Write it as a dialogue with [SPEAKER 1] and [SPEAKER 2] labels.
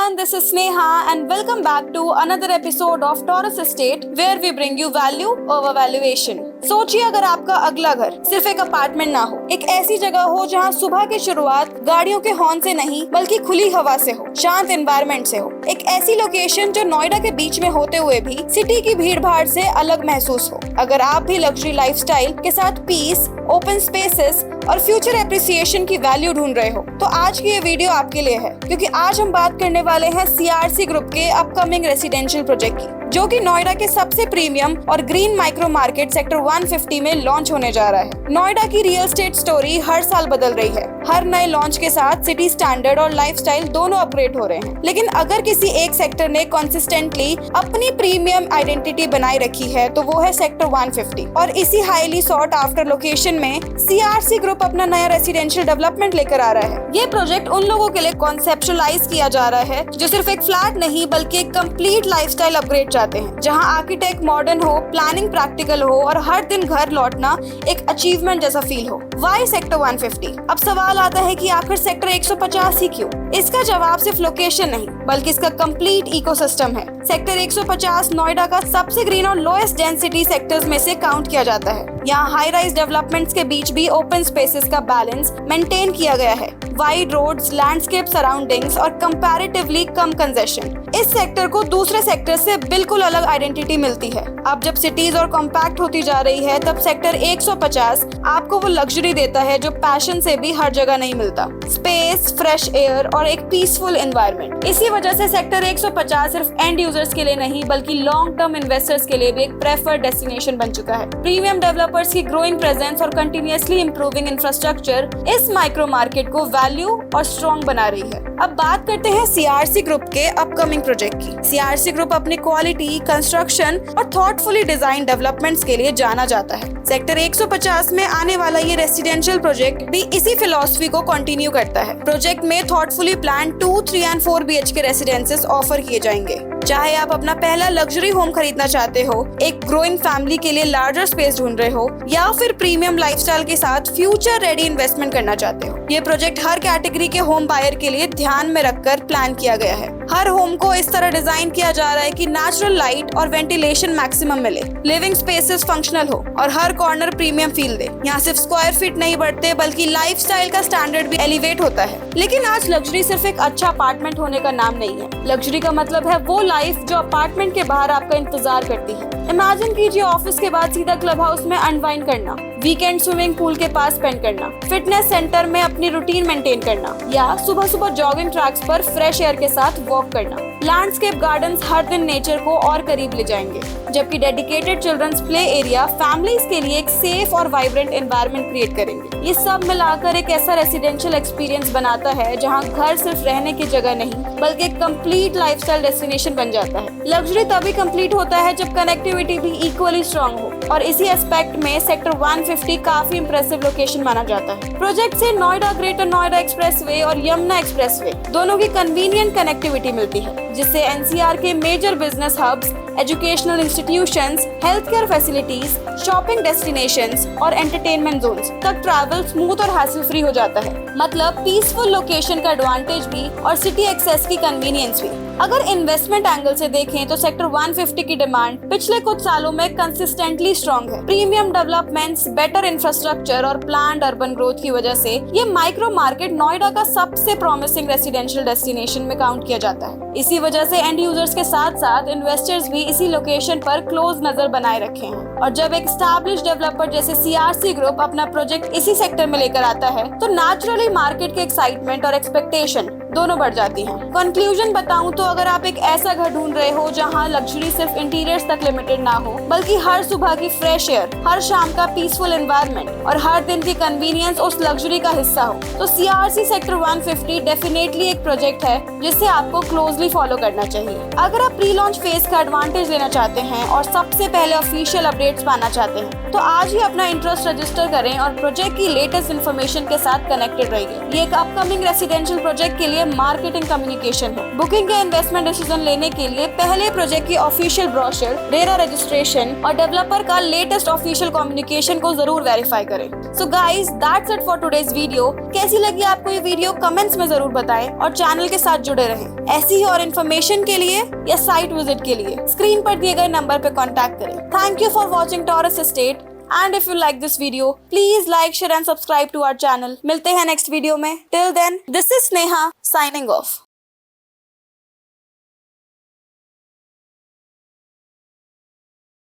[SPEAKER 1] everyone, this is Sneha and welcome back to another episode of Taurus Estate where we bring you value over valuation. सोचिए अगर आपका अगला घर सिर्फ एक अपार्टमेंट ना हो, एक ऐसी जगह हो जहां सुबह की शुरुआत गाड़ियों के हॉर्न से नहीं बल्कि खुली हवा से हो, शांत एनवायरनमेंट से हो, एक ऐसी लोकेशन जो नोएडा के बीच में होते हुए भी सिटी की भीड़ भाड़ से अलग महसूस हो। अगर आप भी लग्जरी लाइफस्टाइल के साथ पीस, ओपन स्पेसेस और फ्यूचर एप्रिसिएशन की वैल्यू ढूंढ रहे हो तो आज की ये वीडियो आपके लिए है, क्योंकि आज हम बात करने वाले हैं CRC ग्रुप के अपकमिंग रेसिडेंशियल प्रोजेक्ट की, जो कि नोएडा के सबसे प्रीमियम और ग्रीन माइक्रो मार्केट सेक्टर 150 में लॉन्च होने जा रहा है। नोएडा की रियल एस्टेट स्टोरी हर साल बदल रही है। हर नए लॉन्च के साथ सिटी स्टैंडर्ड और लाइफस्टाइल दोनों अपग्रेड हो रहे हैं, लेकिन अगर किसी एक सेक्टर ने कंसिस्टेंटली अपनी प्रीमियम आइडेंटिटी बनाए रखी है तो वो है सेक्टर 150। और इसी हाईली सॉट आफ्टर लोकेशन में CRC ग्रुप अपना नया रेसिडेंशियल डेवलपमेंट लेकर आ रहा है। ये प्रोजेक्ट उन लोगों के लिए कॉन्सेप्चुअलाइज किया जा रहा है जो सिर्फ एक फ्लैट नहीं बल्कि एक कंप्लीट लाइफस्टाइल अपग्रेड चाहते हैं, जहां आर्किटेक्ट मॉडर्न हो, प्लानिंग प्रैक्टिकल हो और हर दिन घर लौटना एक अचीवमेंट जैसा फील हो। Why sector 150? अब सवाल आता है कि आखिर सेक्टर 150 ही क्यों? इसका जवाब सिर्फ लोकेशन नहीं बल्कि इसका कंप्लीट इकोसिस्टम है। सेक्टर 150 नोएडा का सबसे ग्रीन और लोएस्ट डेंसिटी सेक्टर्स में से काउंट किया जाता है। यहाँ हाई राइज डेवलपमेंट्स के बीच भी ओपन स्पेसेस का बैलेंस मेंटेन किया गया है। वाइड रोड्स, लैंडस्केप सराउंडिंग्स और कंपैरेटिवली कम कंजेशन इस सेक्टर को दूसरे सेक्टर से बिल्कुल अलग आइडेंटिटी मिलती है। अब जब सिटीज और कॉम्पैक्ट होती जा रही है तब सेक्टर 150 आपको वो लग्जरी देता है जो पैशन से भी हर जगह नहीं मिलता, स्पेस, फ्रेश एयर और एक पीसफुल एनवायरनमेंट। इसी वजह से सेक्टर 150 सिर्फ एंड यूजर्स के लिए नहीं बल्कि लॉन्ग टर्म इन्वेस्टर्स के लिए भी एक प्रेफर्ड डेस्टिनेशन बन चुका है। प्रीमियम डेवलपर्स की ग्रोइंग प्रेजेंस और कंटिन्यूअसली इंप्रूविंग इंफ्रास्ट्रक्चर इस माइक्रो मार्केट को वैल्यू और स्ट्रॉन्ग बना रही है। अब बात करते हैं CRC ग्रुप के अपकमिंग प्रोजेक्ट की। CRC ग्रुप अपनी क्वालिटी, कंस्ट्रक्शन और थॉटफुली डिजाइन डेवलपमेंट्स के लिए जाना जाता है। सेक्टर 150 में आने वाला ये रेसिडेंशियल प्रोजेक्ट भी इसी फिलॉसफी को कंटिन्यू करता है। प्रोजेक्ट में थॉटफुली प्लान 2, 3 और 4 BHK रेसिडेंसेस ऑफर किए जाएंगे। चाहे आप अपना पहला लग्जरी होम खरीदना चाहते हो, एक ग्रोइंग फैमिली के लिए लार्जर स्पेस ढूंढ रहे हो या फिर प्रीमियम लाइफस्टाइल के साथ फ्यूचर रेडी इन्वेस्टमेंट करना चाहते हो, ये प्रोजेक्ट हर कैटेगरी के होम बायर के लिए ध्यान में रखकर प्लान किया गया है। हर होम को इस तरह डिजाइन किया जा रहा है कि नेचुरल लाइट और वेंटिलेशन मैक्सिमम मिले, लिविंग स्पेसेस फंक्शनल हो और हर कॉर्नर प्रीमियम फील दे। यहाँ सिर्फ स्क्वायर फीट नहीं बढ़ते बल्कि लाइफस्टाइल का स्टैंडर्ड भी एलिवेट होता है। लेकिन आज लग्जरी सिर्फ एक अच्छा अपार्टमेंट होने का नाम नहीं है। लग्जरी का मतलब है वो लाइफ जो अपार्टमेंट के बाहर आपका इंतजार करती है। इमेजिन कीजिए ऑफिस के बाद सीधा क्लब हाउस में अनवाइंड करना, वीकेंड स्विमिंग पूल के पास स्पेंड करना, फिटनेस सेंटर में अपनी रूटीन मेंटेन करना या सुबह सुबह जॉगिंग ट्रैक्स पर फ्रेश एयर के साथ वॉक करना। लैंडस्केप गार्डन्स हर दिन नेचर को और करीब ले जाएंगे, जबकि dedicated children's play area families के लिए एक सेफ और वाइब्रेंट एनवायरनमेंट क्रिएट करेंगे। ये सब मिलाकर एक ऐसा रेसिडेंशियल एक्सपीरियंस बनाता है जहाँ घर सिर्फ रहने की जगह नहीं बल्कि एक कंप्लीट लाइफस्टाइल डेस्टिनेशन बन जाता है। लग्जरी तभी कंप्लीट होता है जब कनेक्टिविटी भी इक्वली स्ट्रॉन्ग हो, और इसी एस्पेक्ट में सेक्टर 150 काफी इंप्रेसिव लोकेशन माना जाता है। प्रोजेक्ट से नोएडा ग्रेटर नोएडा एक्सप्रेसवे और यमुना एक्सप्रेसवे दोनों की कन्वीनियंट कनेक्टिविटी मिलती है, जिससे NCR के major business hubs, educational institutions, health care facilities, shopping destinations और एंटरटेनमेंट जोन्स तक ट्रैवल स्मूथ और हैसल फ्री हो जाता है। मतलब पीसफुल लोकेशन का एडवांटेज भी और सिटी एक्सेस की कन्वीनियंस भी। अगर इन्वेस्टमेंट एंगल से देखें तो सेक्टर 150 की डिमांड पिछले कुछ सालों में कंसिस्टेंटली स्ट्रॉन्ग है। प्रीमियम डेवलपमेंट्स, बेटर इंफ्रास्ट्रक्चर और प्लान्ड अर्बन ग्रोथ की वजह से ये माइक्रो मार्केट नोएडा का सबसे प्रॉमिसिंग रेसिडेंशियल डेस्टिनेशन में काउंट किया जाता है। इसी वजह से एंड यूजर्स के साथ साथ इन्वेस्टर्स भी इसी लोकेशन पर क्लोज नजर बनाए रखे हैं। और जब एक एस्टैब्लिश्ड डेवलपर जैसे CRC ग्रुप अपना प्रोजेक्ट इसी सेक्टर में लेकर आता है तो नेचुरली मार्केट के एक्साइटमेंट और एक्सपेक्टेशन दोनों बढ़ जाती हैं। कंक्लूजन बताऊं तो अगर आप एक ऐसा घर ढूंढ रहे हो जहां लग्जरी सिर्फ इंटीरियर्स तक लिमिटेड ना हो बल्कि हर सुबह की फ्रेश एयर, हर शाम का पीसफुल एनवायरनमेंट और हर दिन की कन्वीनियंस उस लग्जरी का हिस्सा हो, तो CRC सेक्टर 150 डेफिनेटली एक प्रोजेक्ट है जिसे आपको क्लोजली फॉलो करना चाहिए। अगर आप प्री लॉन्च फेज का एडवांटेज लेना चाहते हैं और सबसे पहले ऑफिशियल अपडेट्स पाना चाहते हैं तो आज ही अपना इंटरेस्ट रजिस्टर करें और प्रोजेक्ट की लेटेस्ट इन्फॉर्मेशन के साथ कनेक्टेड रहिए। ये एक अपकमिंग रेसिडेंशियल प्रोजेक्ट के लिए मार्केटिंग कम्युनिकेशन है। बुकिंग या इन्वेस्टमेंट डिसीजन लेने के लिए पहले प्रोजेक्ट की ऑफिशियल ब्रोशर, रेरा रजिस्ट्रेशन और डेवलपर का लेटेस्ट ऑफिशियल कम्युनिकेशन को जरूर वेरीफाई करें। So guys, that's it for today's video. कैसी लगी आपको ये वीडियो कमेंट्स में जरूर बताएं और चैनल के साथ जुड़े रहें। ऐसी ही और इन्फॉर्मेशन के लिए या साइट विजिट के लिए स्क्रीन पर दिए गए नंबर पर कॉन्टैक्ट करें। Thank you for watching Taurus Estate, and if you like this video, please like, share and subscribe to our channel. मिलते हैं next video में. Till then, this is Sneha signing off.